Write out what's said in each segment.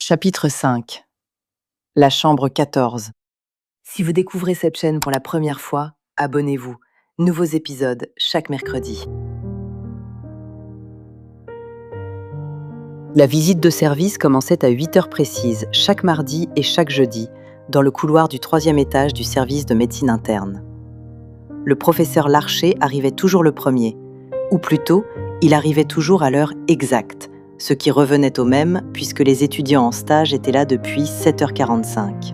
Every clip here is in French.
Chapitre 5. La chambre 14. Si vous découvrez cette chaîne pour la première fois, abonnez-vous. Nouveaux épisodes chaque mercredi. La visite de service commençait à 8 heures précises, chaque mardi et chaque jeudi, dans le couloir du 3e étage du service de médecine interne. Le professeur Larcher arrivait toujours le premier, ou plutôt, il arrivait toujours à l'heure exacte, ce qui revenait au même puisque les étudiants en stage étaient là depuis 7h45.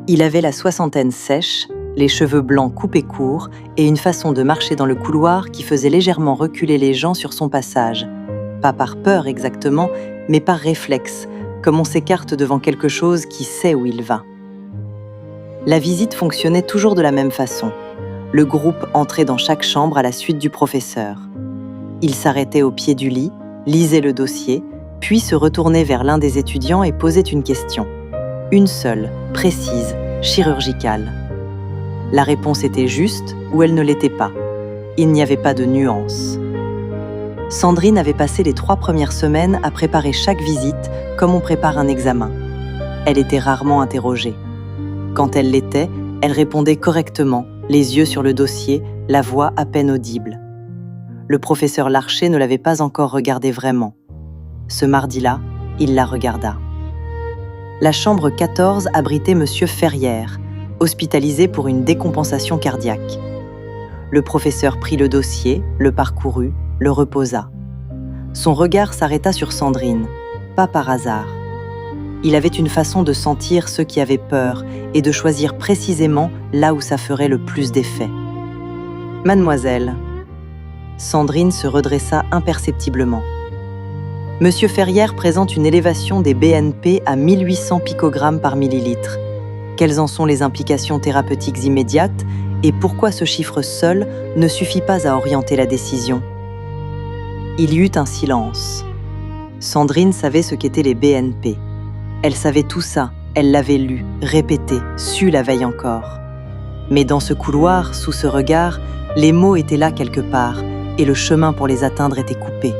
Il avait la soixantaine sèche, les cheveux blancs coupés courts et une façon de marcher dans le couloir qui faisait légèrement reculer les gens sur son passage. Pas par peur exactement, mais par réflexe, comme on s'écarte devant quelque chose qui sait où il va. La visite fonctionnait toujours de la même façon. Le groupe entrait dans chaque chambre à la suite du professeur. Il s'arrêtait au pied du lit, lisait le dossier, puis se retournait vers l'un des étudiants et posait une question. Une seule, précise, chirurgicale. La réponse était juste ou elle ne l'était pas. Il n'y avait pas de nuance. Sandrine avait passé les 3 premières semaines à préparer chaque visite comme on prépare un examen. Elle était rarement interrogée. Quand elle l'était, elle répondait correctement, les yeux sur le dossier, la voix à peine audible. Le professeur Larcher ne l'avait pas encore regardée vraiment. Ce mardi-là, il la regarda. La chambre 14 abritait Monsieur Ferrière, hospitalisé pour une décompensation cardiaque. Le professeur prit le dossier, le parcourut, le reposa. Son regard s'arrêta sur Sandrine, pas par hasard. Il avait une façon de sentir ceux qui avaient peur et de choisir précisément là où ça ferait le plus d'effet. « Mademoiselle », Sandrine se redressa imperceptiblement. Monsieur Ferrière présente une élévation des BNP à 1800 picogrammes par millilitre. Quelles en sont les implications thérapeutiques immédiates et pourquoi ce chiffre seul ne suffit pas à orienter la décision? Il y eut un silence. Sandrine savait ce qu'étaient les BNP. Elle savait tout ça, elle l'avait lu, répété, su la veille encore. Mais dans ce couloir, sous ce regard, les mots étaient là quelque part, et le chemin pour les atteindre était coupé.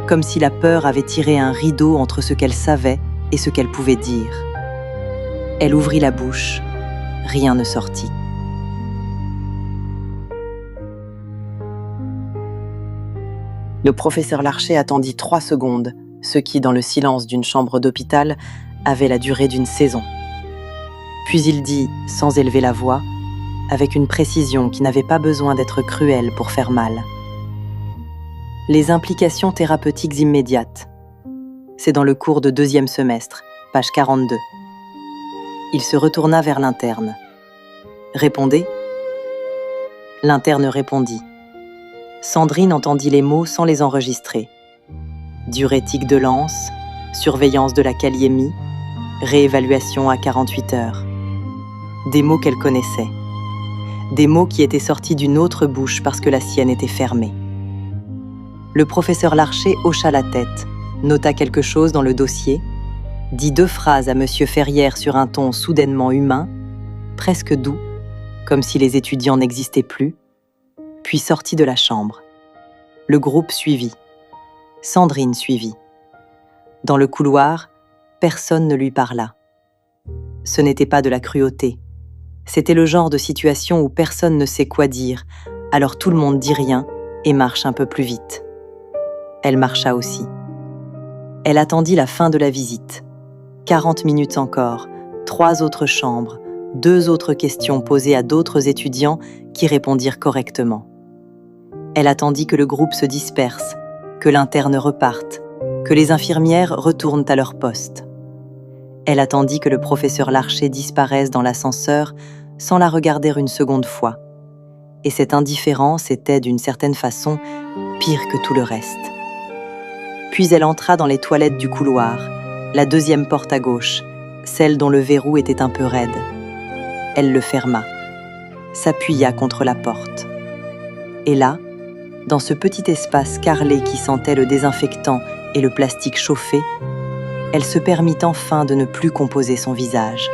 Comme si la peur avait tiré un rideau entre ce qu'elle savait et ce qu'elle pouvait dire. Elle ouvrit la bouche, rien ne sortit. Le professeur Larcher attendit 3 secondes, ce qui, dans le silence d'une chambre d'hôpital, avait la durée d'une saison. Puis il dit, sans élever la voix, avec une précision qui n'avait pas besoin d'être cruelle pour faire mal. Les implications thérapeutiques immédiates. C'est dans le cours de 2e semestre, page 42. Il se retourna vers l'interne. « Répondez » L'interne répondit. Sandrine entendit les mots sans les enregistrer. Diurétique de l'anse, surveillance de la kaliémie, réévaluation à 48 heures. Des mots qu'elle connaissait. Des mots qui étaient sortis d'une autre bouche parce que la sienne était fermée. Le professeur Larcher hocha la tête, nota quelque chose dans le dossier, dit 2 phrases à Monsieur Ferrière sur un ton soudainement humain, presque doux, comme si les étudiants n'existaient plus, puis sortit de la chambre. Le groupe suivit. Sandrine suivit. Dans le couloir, personne ne lui parla. Ce n'était pas de la cruauté. C'était le genre de situation où personne ne sait quoi dire, alors tout le monde dit rien et marche un peu plus vite. Elle marcha aussi. Elle attendit la fin de la visite. 40 minutes encore, 3 autres chambres, 2 autres questions posées à d'autres étudiants qui répondirent correctement. Elle attendit que le groupe se disperse, que l'interne reparte, que les infirmières retournent à leur poste. Elle attendit que le professeur Larcher disparaisse dans l'ascenseur sans la regarder une seconde fois. Et cette indifférence était, d'une certaine façon, pire que tout le reste. Puis elle entra dans les toilettes du couloir, la 2e porte à gauche, celle dont le verrou était un peu raide. Elle le ferma, s'appuya contre la porte. Et là, dans ce petit espace carrelé qui sentait le désinfectant et le plastique chauffé, elle se permit enfin de ne plus composer son visage.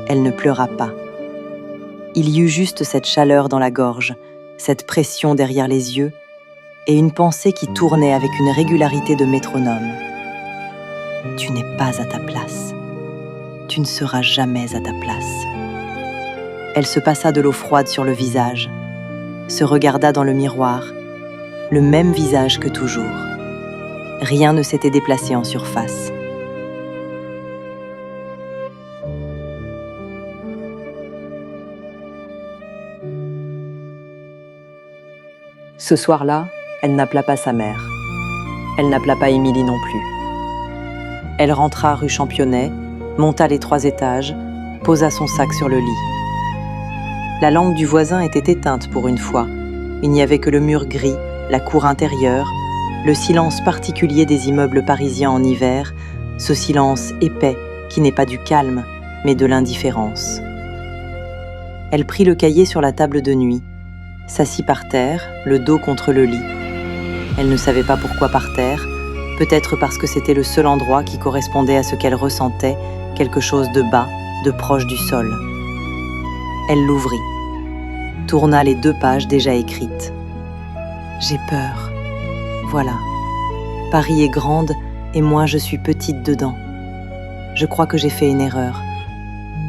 Elle ne pleura pas. Il y eut juste cette chaleur dans la gorge, cette pression derrière les yeux, et une pensée qui tournait avec une régularité de métronome. Tu n'es pas à ta place. Tu ne seras jamais à ta place. Elle se passa de l'eau froide sur le visage, se regarda dans le miroir, le même visage que toujours. Rien ne s'était déplacé en surface. Ce soir-là, elle n'appela pas sa mère. Elle n'appela pas Émilie non plus. Elle rentra rue Championnet, monta les 3 étages, posa son sac sur le lit. La lampe du voisin était éteinte pour une fois. Il n'y avait que le mur gris, la cour intérieure, le silence particulier des immeubles parisiens en hiver, ce silence épais qui n'est pas du calme, mais de l'indifférence. Elle prit le cahier sur la table de nuit, s'assit par terre, le dos contre le lit. Elle ne savait pas pourquoi par terre, peut-être parce que c'était le seul endroit qui correspondait à ce qu'elle ressentait, quelque chose de bas, de proche du sol. Elle l'ouvrit, tourna les 2 pages déjà écrites. J'ai peur. Voilà. Paris est grande et moi je suis petite dedans. Je crois que j'ai fait une erreur.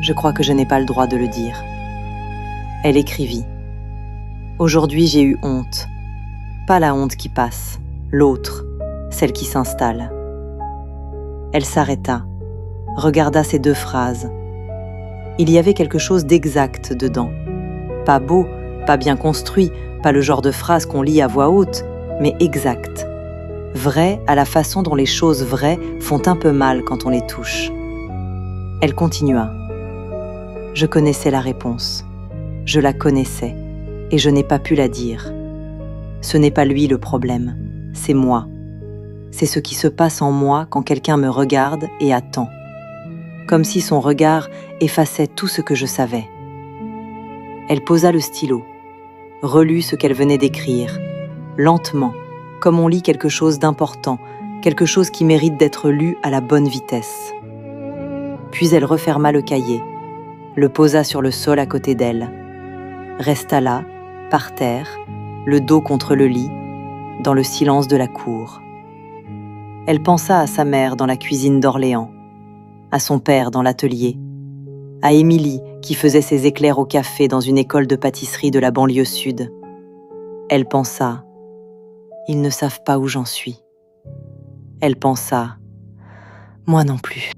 Je crois que je n'ai pas le droit de le dire. Elle écrivit. Aujourd'hui j'ai eu honte. Pas la honte qui passe, l'autre, celle qui s'installe. Elle s'arrêta, regarda ces 2 phrases. Il y avait quelque chose d'exact dedans. Pas beau, pas bien construit, pas le genre de phrase qu'on lit à voix haute, mais exact. Vrai à la façon dont les choses vraies font un peu mal quand on les touche. Elle continua. Je connaissais la réponse. Je la connaissais, et je n'ai pas pu la dire. Ce n'est pas lui le problème, c'est moi. C'est ce qui se passe en moi quand quelqu'un me regarde et attend. Comme si son regard effaçait tout ce que je savais. Elle posa le stylo, relut ce qu'elle venait d'écrire, lentement, comme on lit quelque chose d'important, quelque chose qui mérite d'être lu à la bonne vitesse. Puis elle referma le cahier, le posa sur le sol à côté d'elle, resta là, par terre, le dos contre le lit, dans le silence de la cour. Elle pensa à sa mère dans la cuisine d'Orléans, à son père dans l'atelier, à Émilie qui faisait ses éclairs au café dans une école de pâtisserie de la banlieue sud. Elle pensa « Ils ne savent pas où j'en suis ». Elle pensa « Moi non plus ».